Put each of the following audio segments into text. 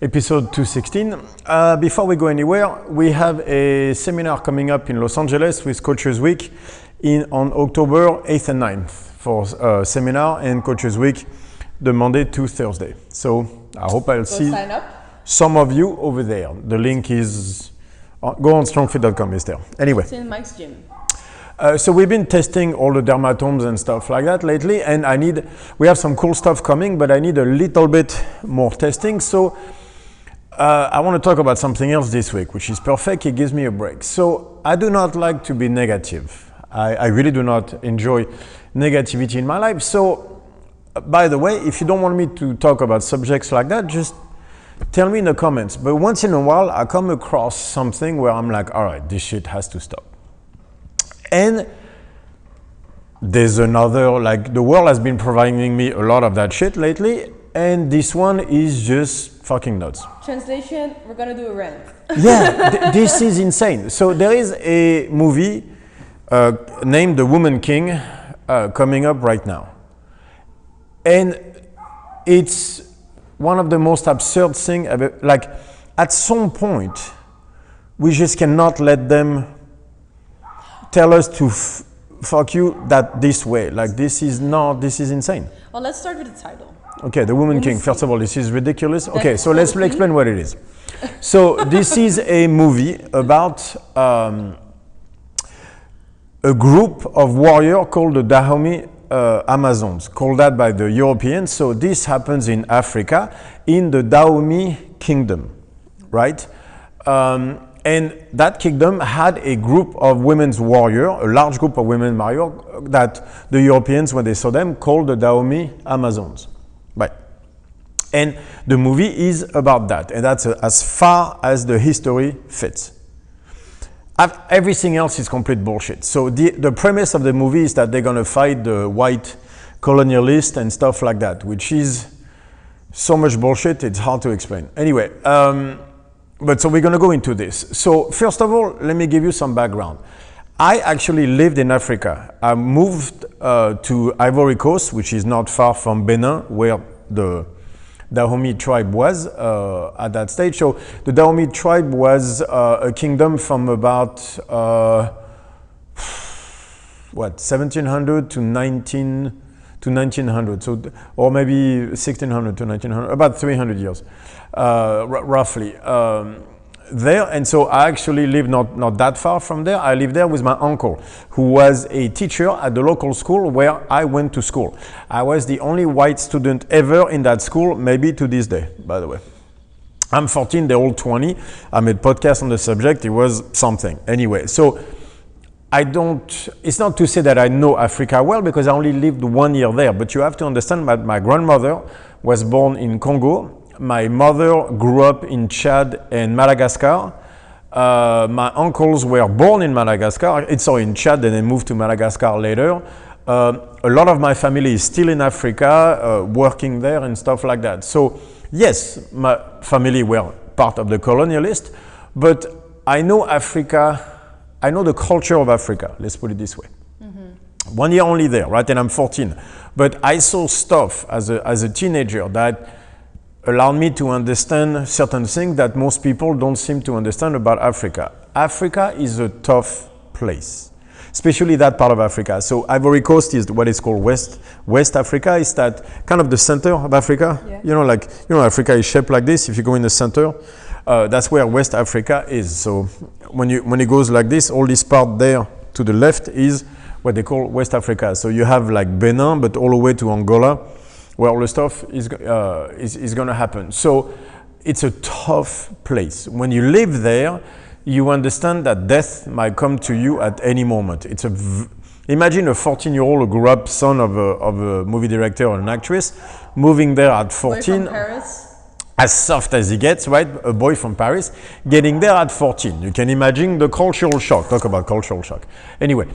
episode 216. Before we go anywhere, we have a seminar coming up in Los Angeles with Coaches Week on October 8th and 9th for seminar and Coaches Week the Monday to Thursday. So I hope I'll see some of you over there. The link is, go on strongfit.com, is there. Anyway. It's in Mike's gym. So we've been testing all the dermatomes and stuff like that lately, and we have some cool stuff coming, but I need a little bit more testing. So I want to talk about something else this week, which is perfect. It gives me a break. So I do not like to be negative. I really do not enjoy negativity in my life. So by the way, if you don't want me to talk about subjects like that, just tell me in the comments. But once in a while, I come across something where I'm like, all right, this shit has to stop. And there's another, like, the world has been providing me a lot of that shit lately, and this one is just fucking nuts. Translation, we're gonna do a rant. Yeah, this is insane. So there is a movie named The Woman King coming up right now. And it's one of the most absurd things ever. Like, at some point, we just cannot let them tell us to fuck you that this way. Like, this is insane. Well, let's start with the title. Okay, The Woman King. First of all, this is ridiculous. Okay, so let's explain what it is. So this is a movie about a group of warriors called the Dahome Amazons, called that by the Europeans. So this happens in Africa, in the Dahome Kingdom, right? And that kingdom had a group of women's warriors, a large group of women warriors that the Europeans, when they saw them, called the Dahome Amazons. Right. And the movie is about that. And that's as far as the history fits. Everything else is complete bullshit. So the premise of the movie is that they're going to fight the white colonialists and stuff like that, which is so much bullshit, it's hard to explain. Anyway, but so we're going to go into this. So first of all, let me give you some background. I actually lived in Africa. I moved to Ivory Coast, which is not far from Benin, where the Dahome tribe was at that stage. So the Dahome tribe was a kingdom from about 1700 to 1900, so, or maybe 1600 to 1900, about 300 years, roughly. There, and so I actually lived not that far from there. I lived there with my uncle, who was a teacher at the local school where I went to school. I was the only white student ever in that school, maybe to this day, by the way. I'm 14, they're all 20. I made a podcast on the subject, it was something. Anyway, so it's not to say that I know Africa well, because I only lived 1 year there, but you have to understand that my grandmother was born in Congo. My mother grew up in Chad and Madagascar. My uncles were born in Madagascar, in Chad, and then moved to Madagascar later. A lot of my family is still in Africa, working there and stuff like that. So yes, my family were part of the colonialists, but I know Africa, I know the culture of Africa, let's put it this way. Mm-hmm. 1 year only there, right? And I'm 14. But I saw stuff as a teenager that allowed me to understand certain things that most people don't seem to understand about Africa. Africa is a tough place, especially that part of Africa. So Ivory Coast is what is called West Africa. Is that kind of the center of Africa? Yeah. You know, Africa is shaped like this. If you go in the center, that's where West Africa is. So when it goes like this, all this part there to the left is what they call West Africa. So you have like Benin, but all the way to Angola, where all the stuff is going to happen. So it's a tough place. When you live there, you understand that death might come to you at any moment. Imagine a 14-year-old who grew up son of a movie director or an actress, moving there at 14. Boy from Paris. As soft as he gets, right? A boy from Paris, getting there at 14. You can imagine the cultural shock. Talk about cultural shock. Anyway.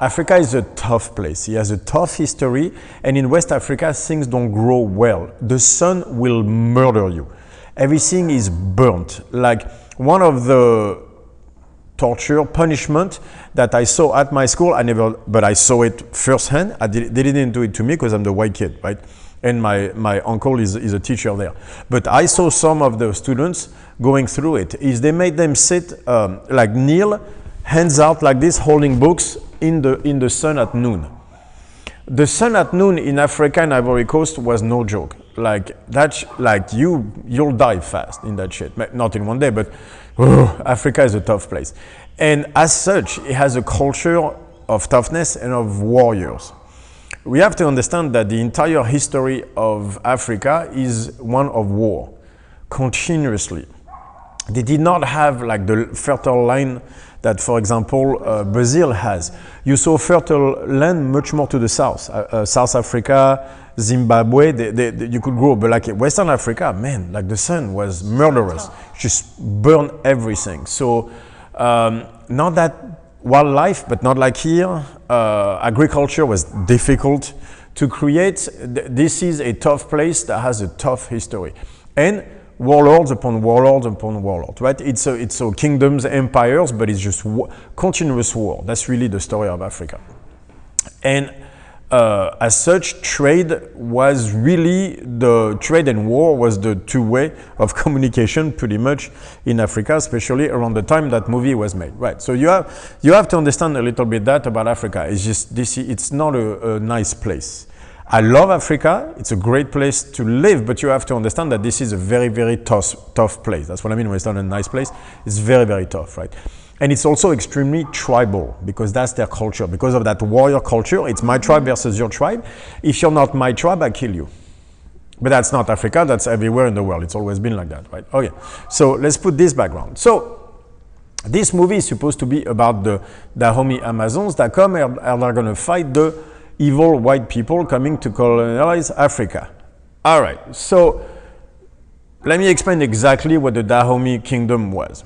Africa is a tough place. It has a tough history, and in West Africa, things don't grow well. The sun will murder you. Everything is burnt. Like one of the torture, punishment that I saw at my school, but I saw it firsthand. They didn't do it to me because I'm the white kid, right? And my uncle is a teacher there. But I saw some of the students going through it. Is they made them sit like kneel, hands out like this, holding books in the sun at noon. The sun at noon in Africa and Ivory Coast was no joke. Like that, like you'll die fast in that shit. Not in one day, but Africa is a tough place. And as such, it has a culture of toughness and of warriors. We have to understand that the entire history of Africa is one of war, continuously. They did not have like the fertile land that, for example, Brazil has. You saw fertile land much more to the south. South Africa, Zimbabwe, you could grow, but like Western Africa, man, like the sun was murderous, just burned everything. So not that wildlife, but not like here. Agriculture was difficult to create. This is a tough place that has a tough history. And warlords upon warlords upon warlords, right? It's kingdoms, empires, but it's just continuous war. That's really the story of Africa. And as such, trade was really trade and war was the two-way of communication pretty much in Africa, especially around the time that movie was made, right? So you have to understand a little bit that about Africa. It's just it's not a nice place. I love Africa. It's a great place to live, but you have to understand that this is a very, very tough place. That's what I mean when it's not a nice place. It's very, very tough, right? And it's also extremely tribal because that's their culture. Because of that warrior culture, it's my tribe versus your tribe. If you're not my tribe, I kill you. But that's not Africa. That's everywhere in the world. It's always been like that, right? Okay. So let's put this background. So this movie is supposed to be about the Dahome Amazons that come and are going to fight the evil white people coming to colonialize Africa. All right. So let me explain exactly what the Dahome Kingdom was.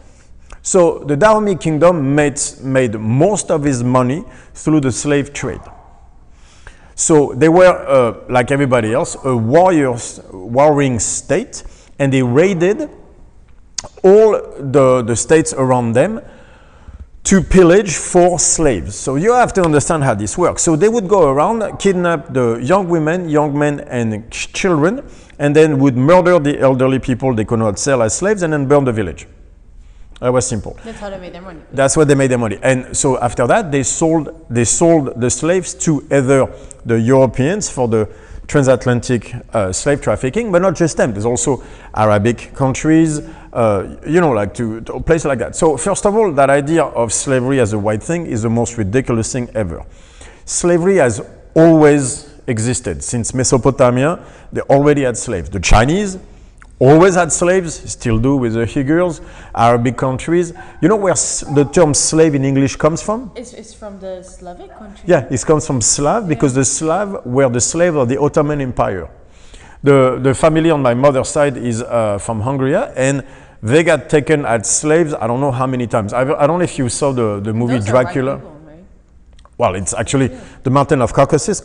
So the Dahome Kingdom made most of his money through the slave trade. So they were, like everybody else, a warring state, and they raided all the states around them to pillage for slaves. So you have to understand how this works. So they would go around, kidnap the young women, young men, and children, and then would murder the elderly people they could not sell as slaves, and then burn the village. That was simple. That's how they made their money. That's what they made their money. And so after that, they sold the slaves to either the Europeans for the transatlantic slave trafficking, but not just them. There's also Arabic countries, like to places like that. So first of all, that idea of slavery as a white thing is the most ridiculous thing ever. Slavery has always existed. Since Mesopotamia, they already had slaves. The Chinese always had slaves, still do with the Uyghurs, Arabic countries. You know where the term slave in English comes from? It's from the Slavic country. Yeah, it comes from Slav because the Slav were the slaves of the Ottoman Empire. The family on my mother's side is from Hungary, and they got taken as slaves I don't know how many times. I don't know if you saw the movie Those Dracula. Are white people, right? Well, it's actually the mountain of Caucasus,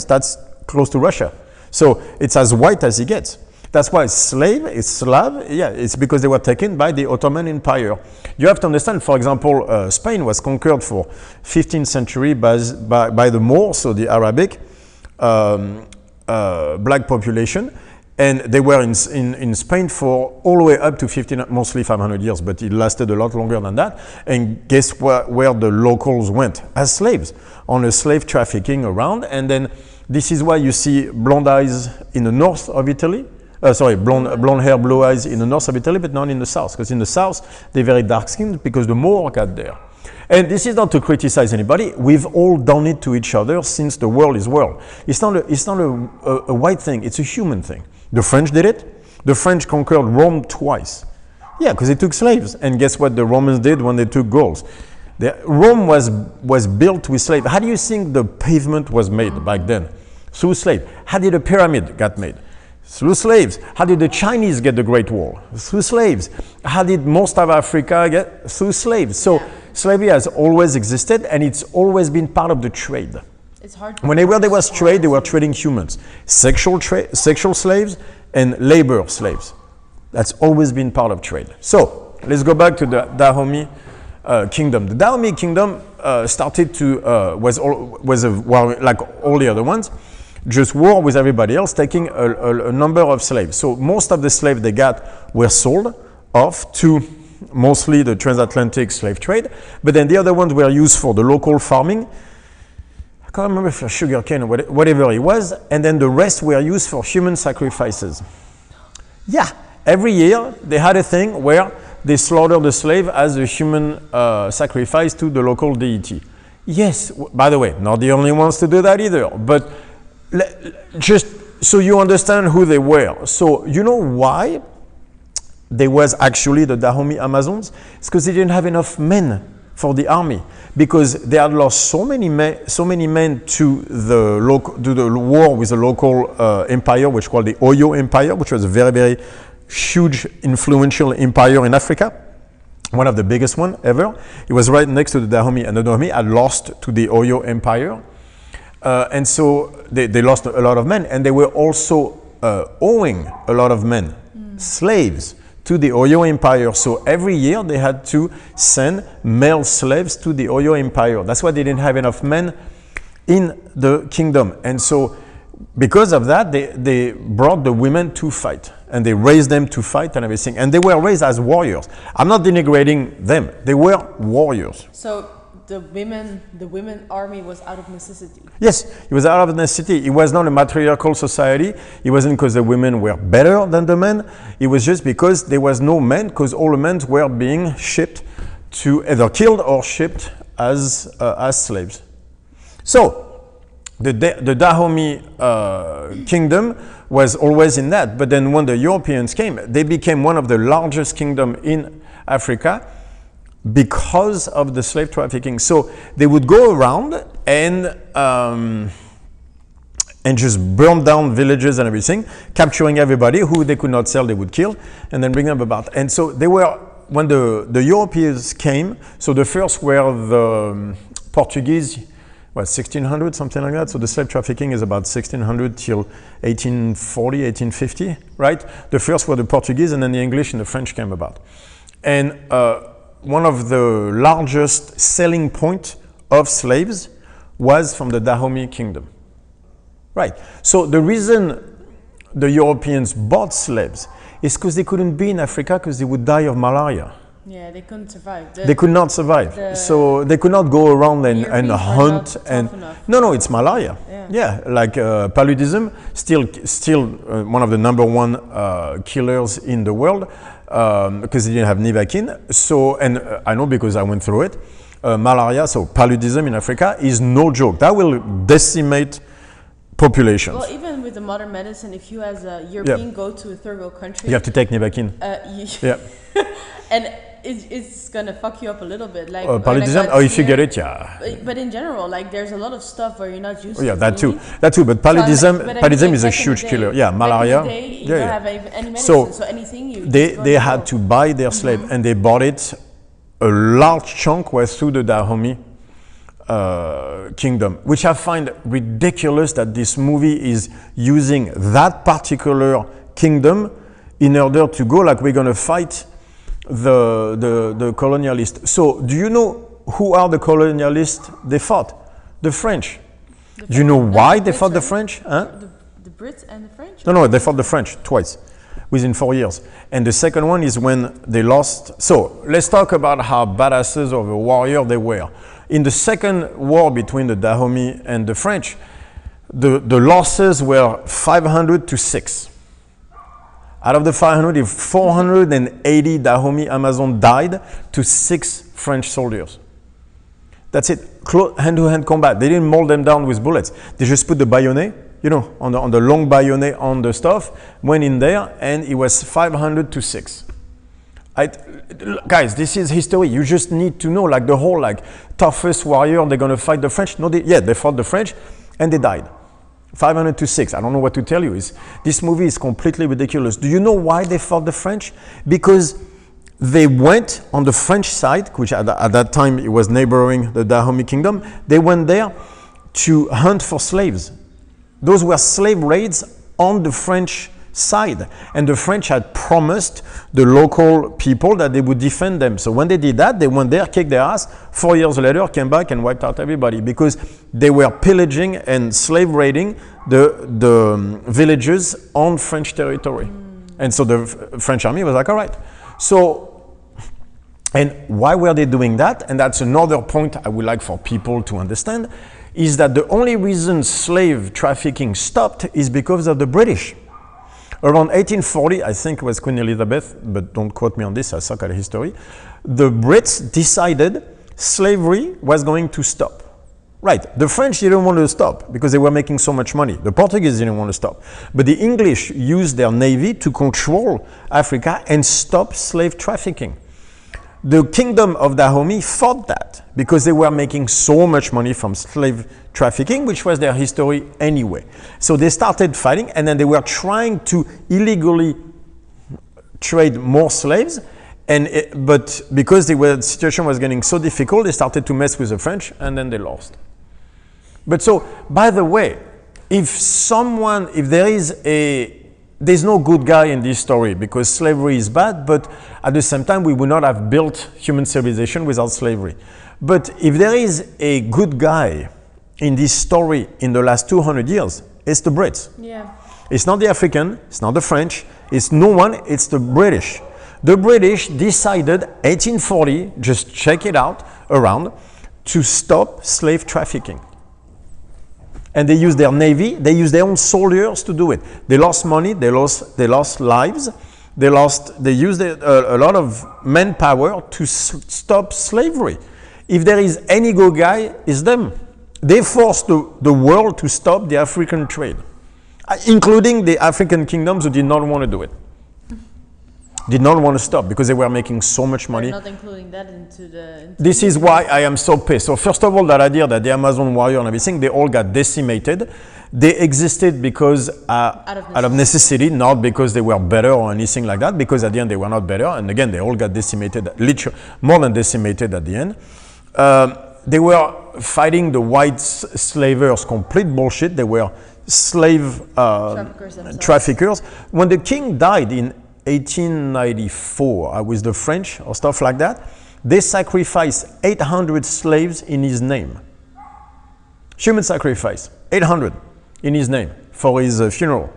that's close to Russia. So it's as white as it gets. That's why slave is Slav. Yeah, it's because they were taken by the Ottoman Empire. You have to understand, for example, Spain was conquered for 15th century by the Moors, so the Arabic black population, and they were in Spain for all the way up to mostly 500 years, but it lasted a lot longer than that. And guess where the locals went? As slaves, on a slave trafficking around. And then this is why you see blonde eyes in the north of Italy. Blonde hair, blue eyes in the north of Italy, but not in the south. Because in the south, they're very dark-skinned because the Moor got there. And this is not to criticize anybody. We've all done it to each other since the world is world. It's not a white thing. It's a human thing. The French did it. The French conquered Rome twice. Yeah, because they took slaves. And guess what the Romans did when they took Gauls? Rome was built with slaves. How do you think the pavement was made back then? Through slaves. How did the pyramid get made? Through slaves. How did the Chinese get the Great Wall? Through slaves. How did most of Africa get? Through slaves. So slavery has always existed, and it's always been part of the trade. It's hard. Whenever there was trade, they were trading humans. Sexual slaves and labor slaves. That's always been part of trade. So let's go back to the Dahome kingdom. The Dahome kingdom started to was like all the other ones. just war with everybody else, taking a number of slaves. So most of the slaves they got were sold off to mostly the transatlantic slave trade, but then the other ones were used for the local farming. I can't remember if it was sugarcane or whatever it was, and then the rest were used for human sacrifices. Yeah, every year they had a thing where they slaughtered the slave as a human sacrifice to the local deity. Yes, by the way, not the only ones to do that either, but just so you understand who they were. So you know why there was actually the Dahome Amazons? It's because they didn't have enough men for the army, because they had lost so many men to the war with the local empire, which was called the Oyo Empire, which was a very, very huge, influential empire in Africa, one of the biggest one ever. It was right next to the Dahome, and the Dahome had lost to the Oyo Empire, and so they lost a lot of men, and they were also owing a lot of men, slaves, to the Oyo Empire. So every year they had to send male slaves to the Oyo Empire. That's why they didn't have enough men in the kingdom. And so because of that, they brought the women to fight, and they raised them to fight and everything. And they were raised as warriors. I'm not denigrating them. They were warriors. So the women army was out of necessity. Yes, it was out of necessity. It was not a matriarchal society. It wasn't because the women were better than the men. It was just because there was no men, because all the men were being shipped to either killed or shipped as slaves. So the Dahome kingdom was always in that. But then when the Europeans came, they became one of the largest kingdoms in Africa, because of the slave trafficking. So they would go around and just burn down villages and everything, capturing everybody who they could not sell, they would kill, and then bring them about. And so they were, when the Europeans came, so the first were the Portuguese, 1600, something like that. So the slave trafficking is about 1600 till 1840, 1850, right? The first were the Portuguese, and then the English and the French came about. And one of the largest selling point of slaves was from the Dahome kingdom. Right. So the reason the Europeans bought slaves is because they couldn't be in Africa because they would die of malaria. Yeah, they couldn't survive. They could not survive. So they could not go around and hunt. No, it's malaria. Yeah, like paludism, still one of the number one killers in the world. Because they didn't have Nivaquine. So, and I know because I went through it, malaria, so paludism in Africa is no joke. That will decimate populations. Well, even with the modern medicine, if you as a European go to a third world country, you have to take Nivaquine. And it's gonna fuck you up a little bit. Like paludism, if you get it, yeah. But in general, like there's a lot of stuff where you're not used to. Yeah, that too. But paludism is a huge killer. Yeah, malaria. You don't have any So medicine, so anything you. They had to buy their slave, and they bought it. A large chunk was through the Dahome kingdom, which I find ridiculous that this movie is using that particular kingdom in order to go like we're gonna fight the colonialists. So do you know who are the colonialists they fought? The French. Do you know why they fought the French? Huh? The Brits and the French? No, they fought the French twice within 4 years. And the second one is when they lost. So let's talk about how badasses of a warrior they were. In the second war between the Dahome and the French, the losses were 500 to 6. Out of the 500, 480 Dahome Amazon died to 6 French soldiers. That's it. Hand-to-hand combat. They didn't mold them down with bullets. They just put the bayonet, on the long bayonet on the stuff, went in there, and it was 500 to 6. Guys, this is history. You just need to know, like the whole, toughest warrior, they're going to fight the French. No, they fought the French, and they died. 500 to 6. I don't know what to tell you. This movie is completely ridiculous. Do you know why they fought the French? Because they went on the French side, which at that time it was neighboring the Dahome kingdom. They went there to hunt for slaves. Those were slave raids on the French side. And the French had promised the local people that they would defend them. So when they did that, they went there, kicked their ass. 4 years later, came back and wiped out everybody because they were pillaging and slave raiding the villages on French territory. And so the French army was like, all right. So, and why were they doing that? And that's another point I would like for people to understand, is that the only reason slave trafficking stopped is because of the British. Around 1840, I think it was Queen Elizabeth, but don't quote me on this, I suck at history. The Brits decided slavery was going to stop. Right, the French didn't want to stop because they were making so much money. The Portuguese didn't want to stop. But the English used their navy to control Africa and stop slave trafficking. The kingdom of Dahome fought that because they were making so much money from slave trafficking, which was their history anyway. So they started fighting, and then they were trying to illegally trade more slaves. But because the situation was getting so difficult, they started to mess with the French, and then they lost. But so, by the way, there's no good guy in this story because slavery is bad, but at the same time, we would not have built human civilization without slavery. But if there is a good guy in this story in the last 200 years, it's the Brits. Yeah. It's not the African, it's not the French, it's no one, it's the British. The British decided, 1840, just check it out, around, to stop slave trafficking. And they used their navy, they used their own soldiers to do it. They lost money, they lost lives, they used a lot of manpower to stop slavery. If there is any good guy, it's them. They forced the world to stop the African trade, including the African kingdoms who did not want to do it. Did not want to stop because they were making so much money. Not including that into the... This is why I am so pissed. So first of all, that idea that the Amazon warrior and everything, they all got decimated. They existed because out of necessity, not because they were better or anything like that, because at the end they were not better. And again, they all got decimated, literally more than decimated at the end. They were fighting the white slavers, complete bullshit. They were slave traffickers. When the king died in 1894 with the French or stuff like that, they sacrificed 800 slaves in his name. Human sacrifice, 800 in his name for his funeral.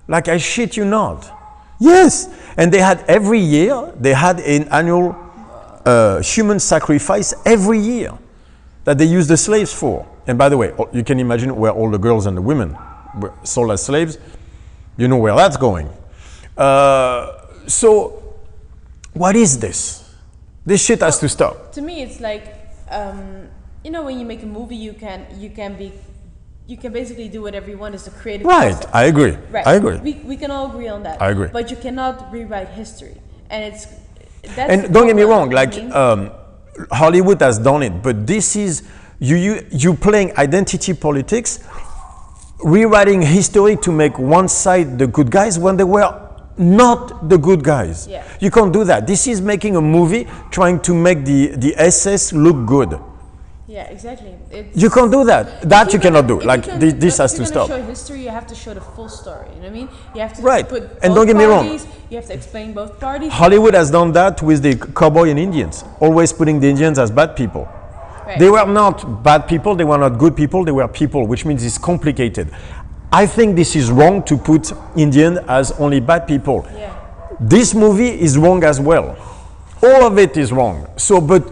Like, I shit you not. Yes, and they had every year, they had an annual human sacrifice every year that they used the slaves for. And by the way, you can imagine where all the girls and the women were sold as slaves. You know where that's going. So, what is this? This shit has to stop. To me, it's like, when you make a movie, you can basically do whatever you want. It's a creative process. I agree. Right. I agree. We can all agree on that. I agree. But you cannot rewrite history, and and don't get me wrong. Like Hollywood has done it, but this is you playing identity politics, rewriting history to make one side the good guys when they were not the good guys. Yeah. You can't do that. This is making a movie trying to make the SS look good. Yeah, exactly. You can't do that. That you cannot do. Like this has to stop. If you're going to show history, you have to show the full story. You know what I mean? You have to put both and don't get me wrong. You have to explain both parties. Hollywood has done that with the cowboy and Indians, always putting the Indians as bad people. Right. They were not bad people. They were not good people. They were people, which means it's complicated. I think this is wrong to put Indian as only bad people. Yeah. This movie is wrong as well. All of it is wrong. So, but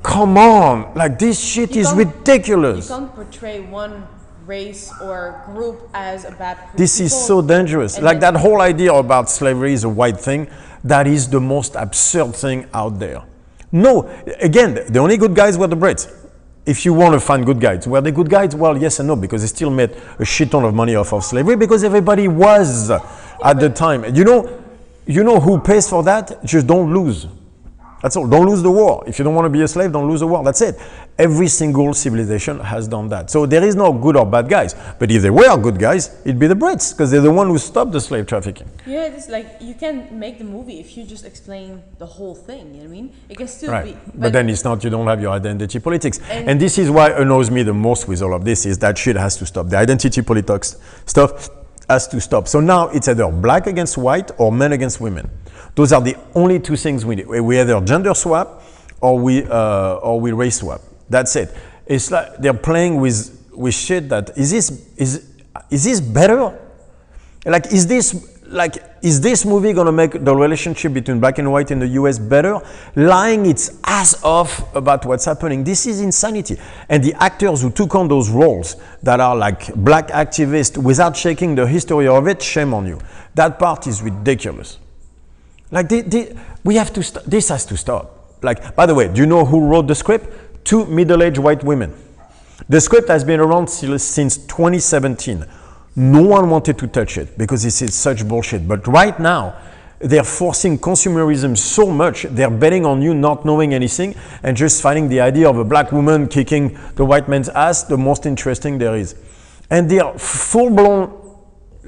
come on, like this shit is ridiculous. You can't portray one race or group as a bad group. This is so dangerous. Like that whole idea about slavery is a white thing. That is the most absurd thing out there. No, again, the only good guys were the Brits. If you want to find good guys, were they good guys? Well, yes and no, because they still made a shit ton of money off of slavery because everybody was at the time. You know who pays for that? Just don't lose. That's all. Don't lose the war. If you don't want to be a slave, don't lose the war. That's it. Every single civilization has done that. So there is no good or bad guys. But if there were good guys, it'd be the Brits because they're the one who stopped the slave trafficking. Yeah, it's like you can make the movie if you just explain the whole thing. You know what I mean? It can still be. But then it's not. You don't have your identity politics. And this is why annoys me the most with all of this is that shit has to stop. The identity politics stuff has to stop. So now it's either black against white or men against women. Those are the only two things we need. We either gender swap or we race swap. That's it. It's like they're playing with shit that is this better? Like, is this movie gonna make the relationship between black and white in the US better? Lying its ass off about what's happening. This is insanity. And the actors who took on those roles that are like black activists without checking the history of it, shame on you. That part is ridiculous. Like, we have to, this has to stop. Like, by the way, do you know who wrote the script? 2 middle-aged white women. The script has been around since 2017. No one wanted to touch it because this is such bullshit. But right now, they're forcing consumerism so much, they're betting on you not knowing anything and just finding the idea of a black woman kicking the white man's ass the most interesting there is. And they're full-blown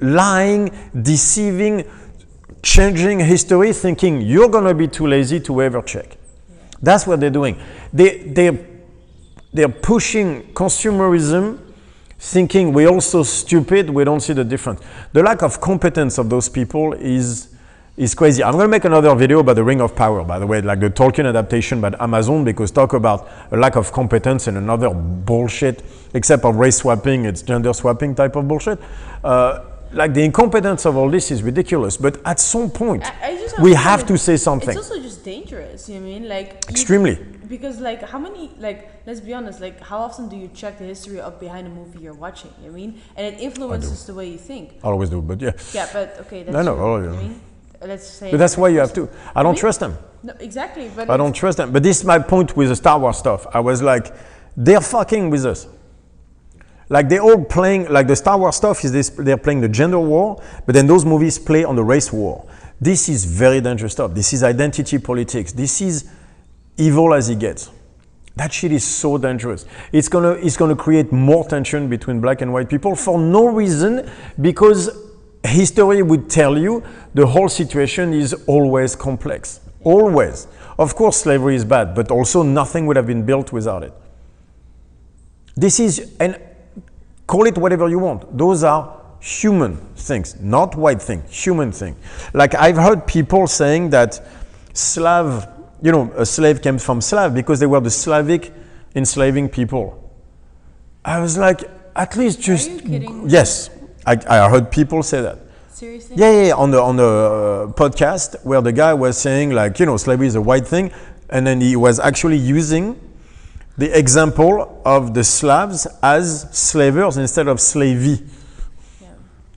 lying, deceiving, changing history, thinking you're going to be too lazy to ever check. Yeah. That's what they're doing. They're pushing consumerism, thinking we're all so stupid, we don't see the difference. The lack of competence of those people is crazy. I'm going to make another video about the Ring of Power, by the way, like the Tolkien adaptation by Amazon, because talk about a lack of competence and another bullshit, except of race swapping, it's gender swapping type of bullshit. Like the incompetence of all this is ridiculous, but at some point, we have to say something. It's also just dangerous, you know what I mean? Like, extremely. Because like how many, like, let's be honest, like how often do you check the history of behind a movie you're watching, you know what I mean? And it influences the way you think. I always do, but yeah. Yeah, but okay, that's I know, true, all you know of what I you. mean? Let's say. But that's why you have to. I don't trust them. No, exactly. But I don't trust them. But this is my point with the Star Wars stuff. I was like, they're fucking with us. Like they're all playing, like the Star Wars stuff is this, they're playing the gender war, but then those movies play on the race war. This is very dangerous stuff. This is identity politics. This is evil as it gets. That shit is so dangerous. It's gonna create more tension between black and white people for no reason, because history would tell you the whole situation is always complex. Always. Of course, slavery is bad, but also nothing would have been built without it. This is, and call it whatever you want. Those are human things, not white thing, human thing. Like I've heard people saying that Slav, you know, a slave came from Slav because they were the Slavic enslaving people. I was like, at least just, are you kidding? Yes, I heard people say that. Seriously? Yeah, on the podcast where the guy was saying like, you know, slavery is a white thing, and then he was actually using the example of the Slavs as slavers instead of slavey.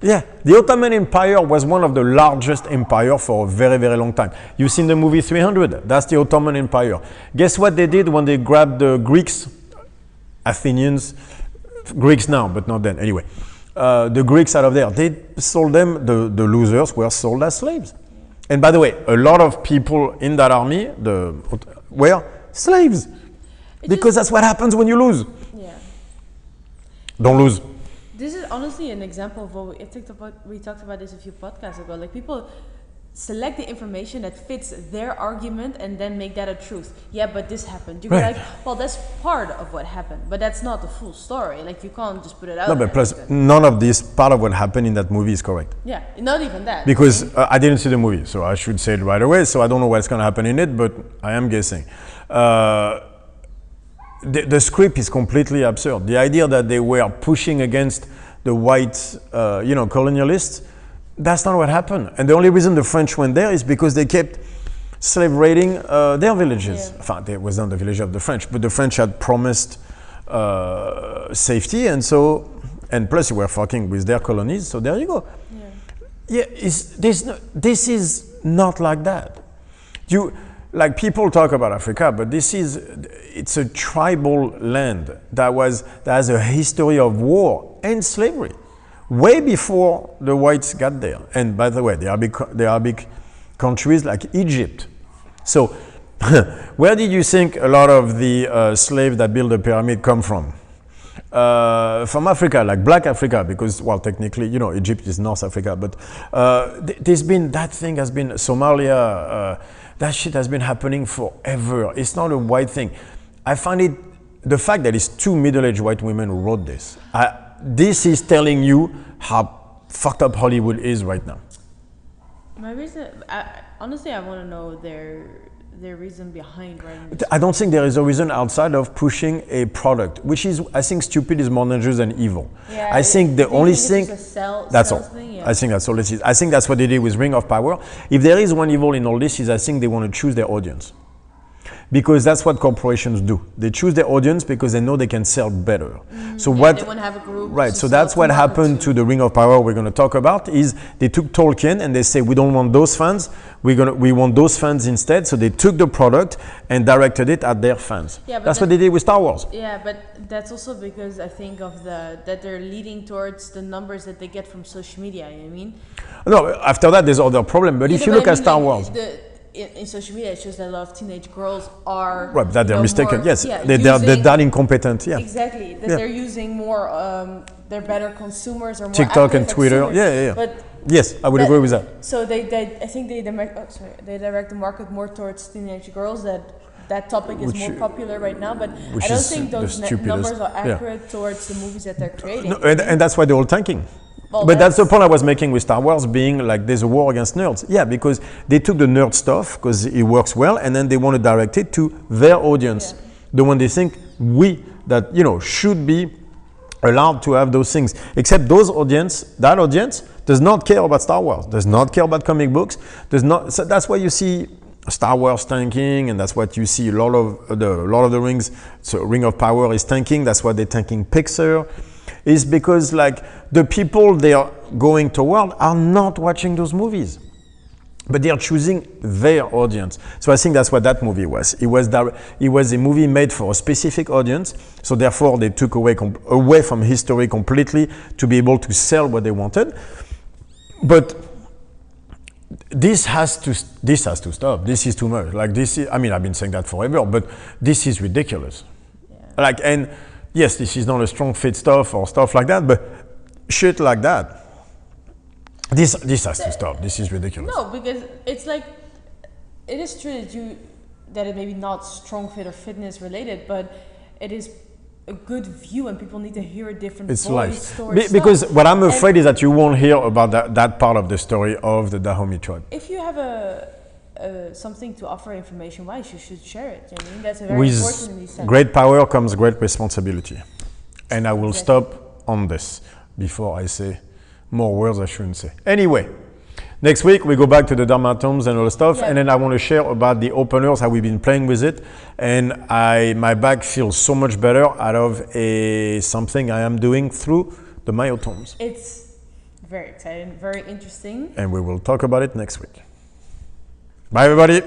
Yeah, the Ottoman Empire was one of the largest empires for a very, very long time. You've seen the movie 300, that's the Ottoman Empire. Guess what they did when they grabbed the Greeks, Athenians, Greeks now, but not then, anyway. The Greeks out of there, they sold them, the losers were sold as slaves. And by the way, a lot of people in that army were slaves. Because that's what happens when you lose. Yeah. Don't lose. This is honestly an example of what we talked about this a few podcasts ago. Like people select the information that fits their argument and then make that a truth. Yeah, but this happened. You go like, well, that's part of what happened, but that's not the full story. Like you can't just put it out. No, but plus none of this part of what happened in that movie is correct. Yeah, not even that. Because I didn't see the movie, so I should say it right away. So I don't know what's going to happen in it, but I am guessing. The script is completely absurd. The idea that they were pushing against the white, colonialists, that's not what happened. And the only reason the French went there is because they kept slave raiding their villages. Yeah. Enfin, it was not the village of the French, but the French had promised safety, and plus you were fucking with their colonies, so there you go. Yeah, this is not like that. Like people talk about Africa, but it's a tribal land that has a history of war and slavery, way before the whites got there. And by the way, there are big countries like Egypt. So, where did you think a lot of the slaves that built the pyramid come from? From Africa, like Black Africa, because, well, technically, Egypt is North Africa, but that thing has been Somalia. That shit has been happening forever. It's not a white thing. I find it, the fact that it's 2 middle-aged white women who wrote this, this is telling you how fucked up Hollywood is right now. My reason, honestly, I want to know the reason behind writing? I don't think there is a reason outside of pushing a product, which is, I think, stupid is more dangerous than evil. Yeah, I think the only thing, that's all. Thing? Yeah. I think that's all it is. I think that's what they did with Ring of Power. If there is one evil in all this, is I think they want to choose their audience. Because that's what corporations do. They choose their audience because they know they can sell better. So They want to have a group. Right, so that's what happened to the Ring of Power we're going to talk about, is they took Tolkien and they say, we don't want those fans, we want those fans instead. So they took the product and directed it at their fans. Yeah, that's what they did with Star Wars. Yeah, but that's also because I think of that they're leading towards the numbers that they get from social media, you know what I mean? No, after that there's other problem, but if you look at Star Wars. In social media, it shows that a lot of teenage girls are... Right, that they're mistaken, yes. Yeah, they're that incompetent, yeah. Exactly, that they're using more, they're better consumers or more TikTok and Twitter, consumers. yeah. But yes, I would agree with that. So they I think they direct the market more towards teenage girls, that topic is more popular right now, but I don't think those numbers are accurate towards the movies that they're creating. No, and that's why they're all tanking. Well, but that's the point I was making with Star Wars, being like there's a war against nerds. Yeah, because they took the nerd stuff because it works well, and then they want to direct it to their audience, the one they think should be allowed to have those things. Except that audience does not care about Star Wars, does not care about comic books, does not. So that's why you see Star Wars tanking, and that's what you see a lot of the Rings. So Ring of Power is tanking. That's why they're tanking Pixar. Is because like the people they are going toward are not watching those movies, but they are choosing their audience. So I think that's what that movie was. It was a movie made for a specific audience. So therefore they took away from history completely to be able to sell what they wanted. But this has to stop. This is too much. Like this is, I mean, I've been saying that forever, but this is ridiculous. Yeah. Yes, this is not a strong fit stuff or stuff like that, but shit like that. This has to stop. This is ridiculous. No, because it's like, it is true that it may be not strong fit or fitness related, but it is a good view and people need to hear a different voice. Because what I'm afraid is that you won't hear about that part of the story of the Dahome tribe. If you have something to offer information-wise, you should share it. You know what I mean? That's very important in these times. With great power comes great responsibility. And I will stop on this before I say more words I shouldn't say. Anyway, next week we go back to the Dharmatomes and all the stuff, and then I want to share about the openers, how we've been playing with it, and my back feels so much better out of something I am doing through the myotomes. It's very exciting, very interesting. And we will talk about it next week. Bye, everybody.